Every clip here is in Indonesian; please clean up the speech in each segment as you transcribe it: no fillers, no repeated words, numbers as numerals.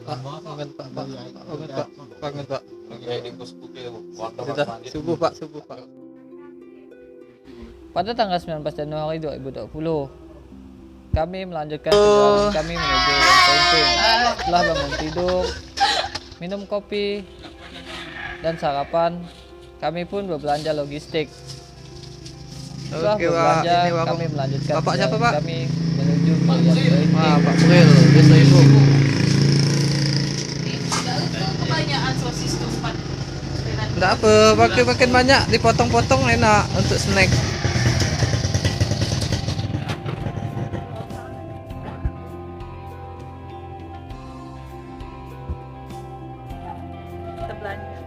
Pak, bangun Pak, bangun Pak, bangun Pak. Subuh Pak, subuh Pak. Pada tanggal 19 Januari 2020, kami melanjutkan perjalanan kami menuju Penting. Setelah bangun tidur, minum kopi, dan sarapan, kami pun berbelanja logistik. Setelah Oke, Pak, berbelanja, ini warung. kami melanjutkan Bapak siapa, perjalanan Pak? kami menuju ke Penting. Wah, Pak Bril, desa ibu. Kebanyakan sosis tuh Pak. Enggak apa, makin banyak dipotong-potong enak untuk snack. Kita belanja.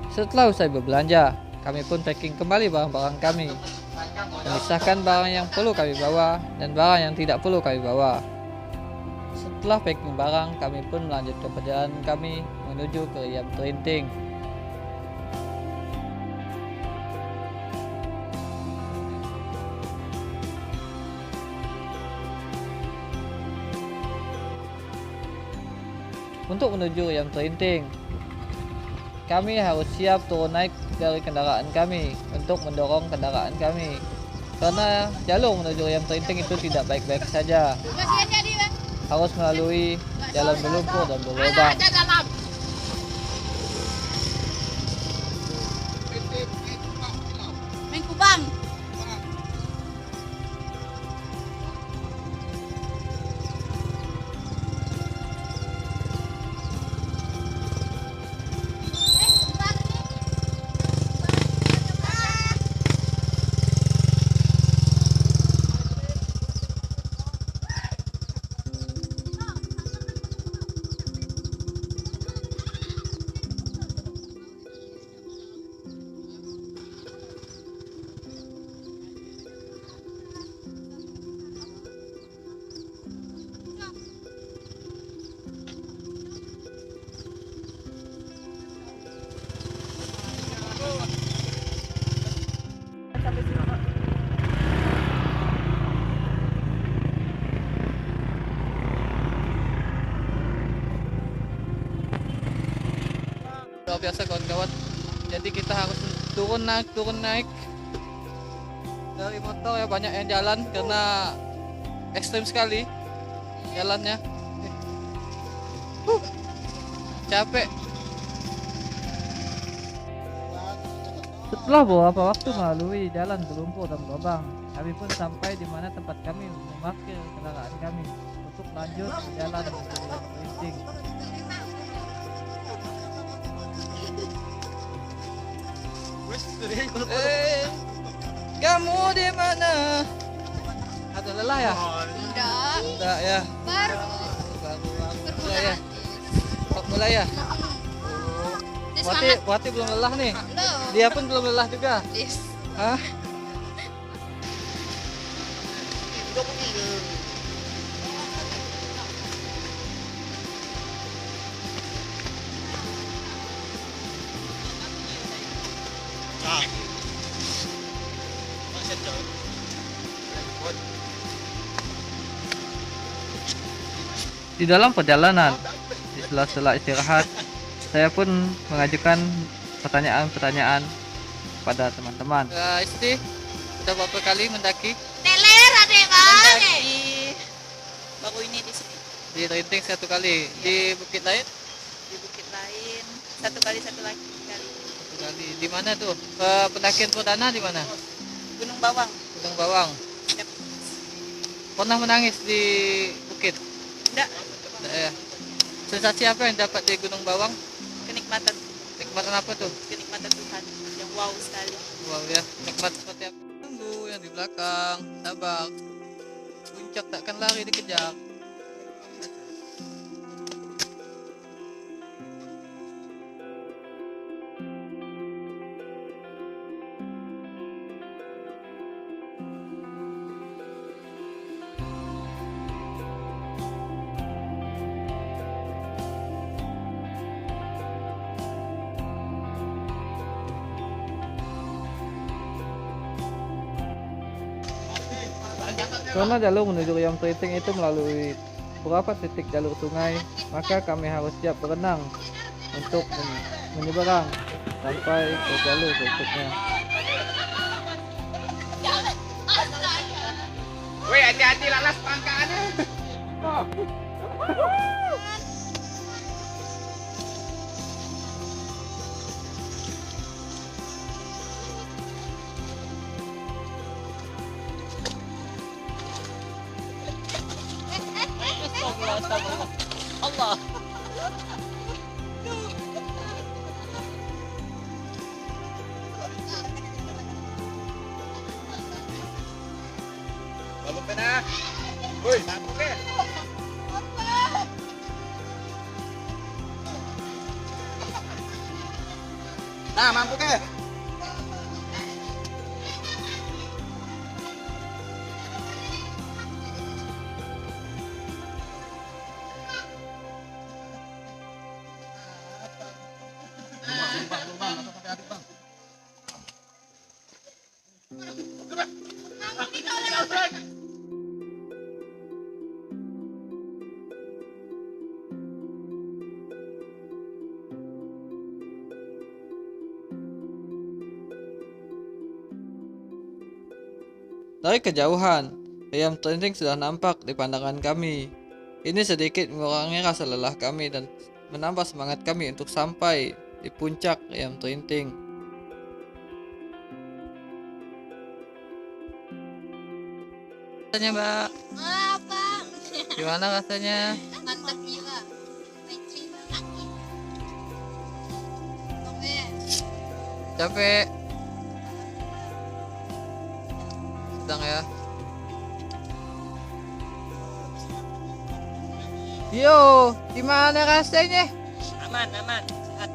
Setelah usai berbelanja, kami pun packing kembali barang-barang kami. Memisahkan barang yang perlu kami bawa dan barang yang tidak perlu kami bawa. Setelah packing barang, kami pun melanjutkan perjalanan kami menuju ke Riam Terinting. Untuk menuju Riam Terinting, kami harus siap turun naik dari kendaraan kami untuk mendorong kendaraan kami. Karena jalur menuju Riam Terinting itu tidak baik-baik saja. Harus melalui jalan berlumpur dan berlubang. Main kubang. Sampai sini Pak. Luar biasa kawan-kawan. Jadi kita harus turun naik dari motor ya, banyak yang jalan karena ekstrim sekali jalannya. Capek. Setelah beberapa waktu melalui jalan berlumpur dan berlubang, kami pun sampai di mana tempat kami memarkir kendaraan kami untuk lanjut jalan menuju Riam Terinting. Kamu di mana? Ada lelah ya? Enggak. Enggak ya. Baru. Mulai ya. Oh, mulai ya. Wati belum lelah nih. Dia pun belum lelah juga. Yes. Hah? Di dalam perjalanan, di sela-sela istirahat, saya pun mengajukan pertanyaan-pertanyaan pada teman-teman. Isti, udah berapa kali mendaki Teler adek bang. Baru ini di sini. di Terinting? Satu kali. Di bukit lain Di bukit lain satu kali. satu kali. Di mana tuh? Pendakian perdana di mana? Gunung Bawang. Gunung Bawang. Yep. Pernah menangis di bukit? Enggak. Nggak ya. Sensasi apa yang dapat di Gunung Bawang? Kenikmatan Nikmatan apa tuh? Tuhan yang wow sekali. Wow ya, nikmat seperti apa? Tunggu yang di belakang, sabar. Puncak takkan lari dikejar. Karena jalur menuju Riam Terinting itu melalui beberapa titik jalur sungai, maka kami harus siap berenang untuk menyeberang sampai ke jalur berikutnya. Woi, hati-hati lalas pangkaannya. Allah. Mampu ka na. Woi, mampu ka. Mampu ka. Dari kejauhan, Riam Terinting sudah nampak di pandangan kami. Ini sedikit mengurangi rasa lelah kami dan menambah semangat kami untuk sampai di puncak Riam Terinting. Rasanya, Mbak? Wah, Bang. Gimana rasanya? Mantap gila. Terima kasih. Oke. Capek. Sedang ya. Yo, gimana rasanya? Aman, aman. Sehat.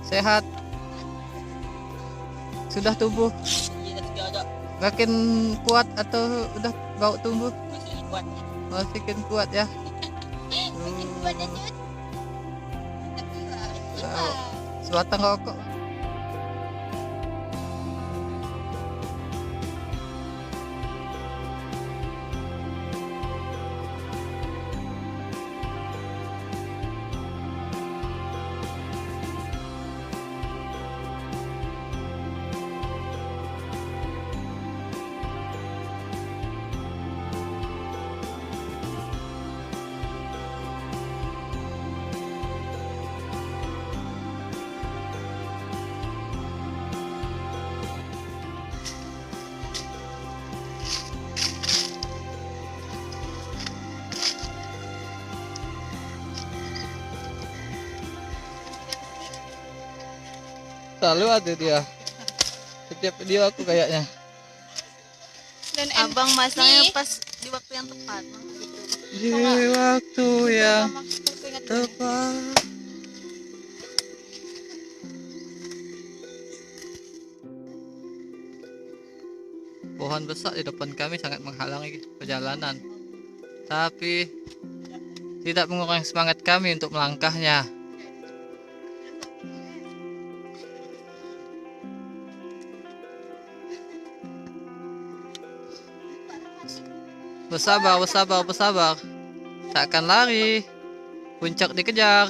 Sehat. Sudah tumbuh Iya, sudah ada. makin kuat atau udah bau tumbuh? Masih kuat. Makin kuat ya. Makin kuat aja. Mantap gila. Tahu. Sebatang rokok. Selalu ada dia. Setiap video aku kayaknya. Dan abang masangnya pas di waktu yang tepat. Di waktu yang tepat. Pohon besar di depan kami sangat menghalangi perjalanan. Tapi tidak mengurangi semangat kami untuk melangkahnya. Bersabar, bersabar, bersabar. Tak akan lari. Puncak dikejar.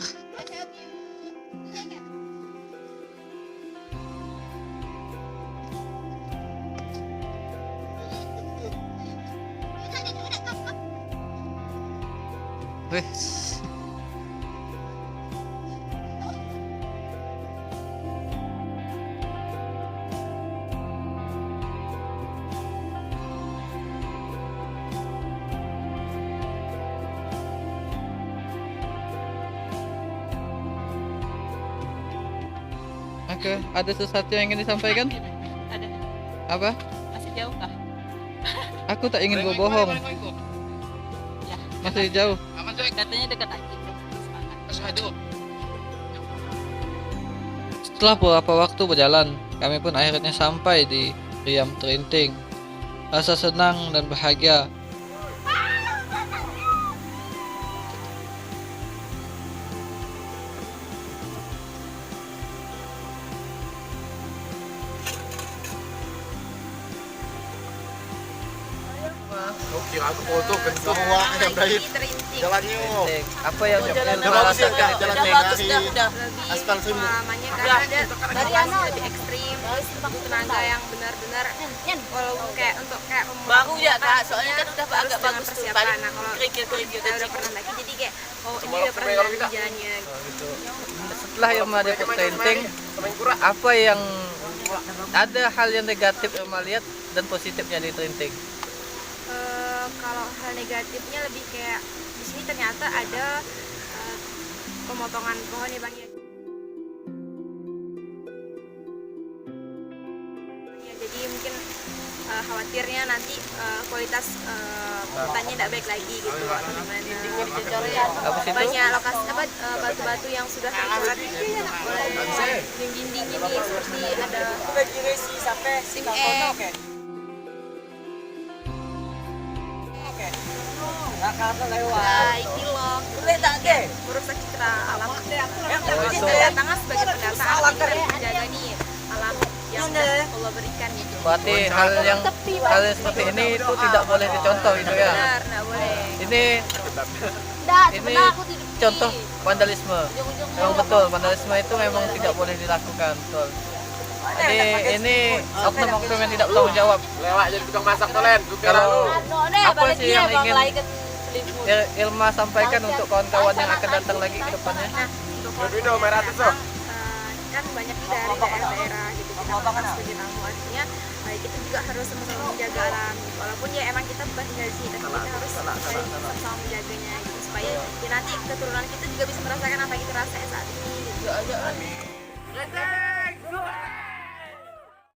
Wih. Oke, ada sesuatu yang ingin disampaikan? Ada. Apa? Masih jauh kah? Aku tak ingin berbohong. Ya. Masih jauh. Katanya dekat lagi. Semangat. Setelah beberapa waktu berjalan, kami pun akhirnya sampai di Riam Terinting. Rasa senang dan bahagia. mah. Oke, aku foto kan semua yang dari Terinting. jalannya. Trinting. Apa yang Jalan bagus ya, merasakan jalan Trinting? bagus dah, udah. Aspal semua. Pengalamannya karena ada lokasi lebih ekstrim, terus butuh tenaga yang benar-benar walaupun kayak untuk kayak Baru ya kak, soalnya kan udah agak dengan bagus tuh. persiapan. Nah kalau Kerikil-kerikil kita udah pernah lagi jadi kayak oh ini udah pernah jalan jalannya Oh, gitu. Setelah Irma dapat Trinting, apa yang ada hal yang negatif Irma lihat dan positifnya di Trinting? Kalau hal negatifnya lebih kayak di sini ternyata ada pemotongan pohon nih bang ya. Ya, jadi mungkin khawatirnya nanti kualitas hutannya tidak baik lagi gitu atau gimana. Habis itu Banyak lokasi batu-batu yang sudah tercoret oleh dinding ini seperti ada sim Nah, ini loh, merusak citra alam. Kita datang sebagai pendatang, kita harus menjaga nih alam yang Allah berikan gitu. berarti hal yang seperti ini itu tidak boleh dicontoh itu ya. Benar, nggak boleh. Ini contoh vandalisme. Memang betul, vandalisme itu memang tidak boleh dilakukan, betul. Ini oknum-oknum yang tidak bertanggung jawab. Lewat jadi tukang masak tuh, Len. Kalau apa sih yang ingin Irma sampaikan untuk kawan-kawan yang akan datang lagi ke depannya? Nah, untuk Video merah tuh, so. kan banyak nih dari daerah-daerah gitu kita datang sebagai tamu artinya kita juga harus sama-sama menjaga alam gitu. Walaupun ya emang kita bukan tinggal di sini tapi kita harus sama-sama menjaganya gitu supaya ya nanti keturunan kita juga bisa merasakan apa yang kita rasain saat ini gitu.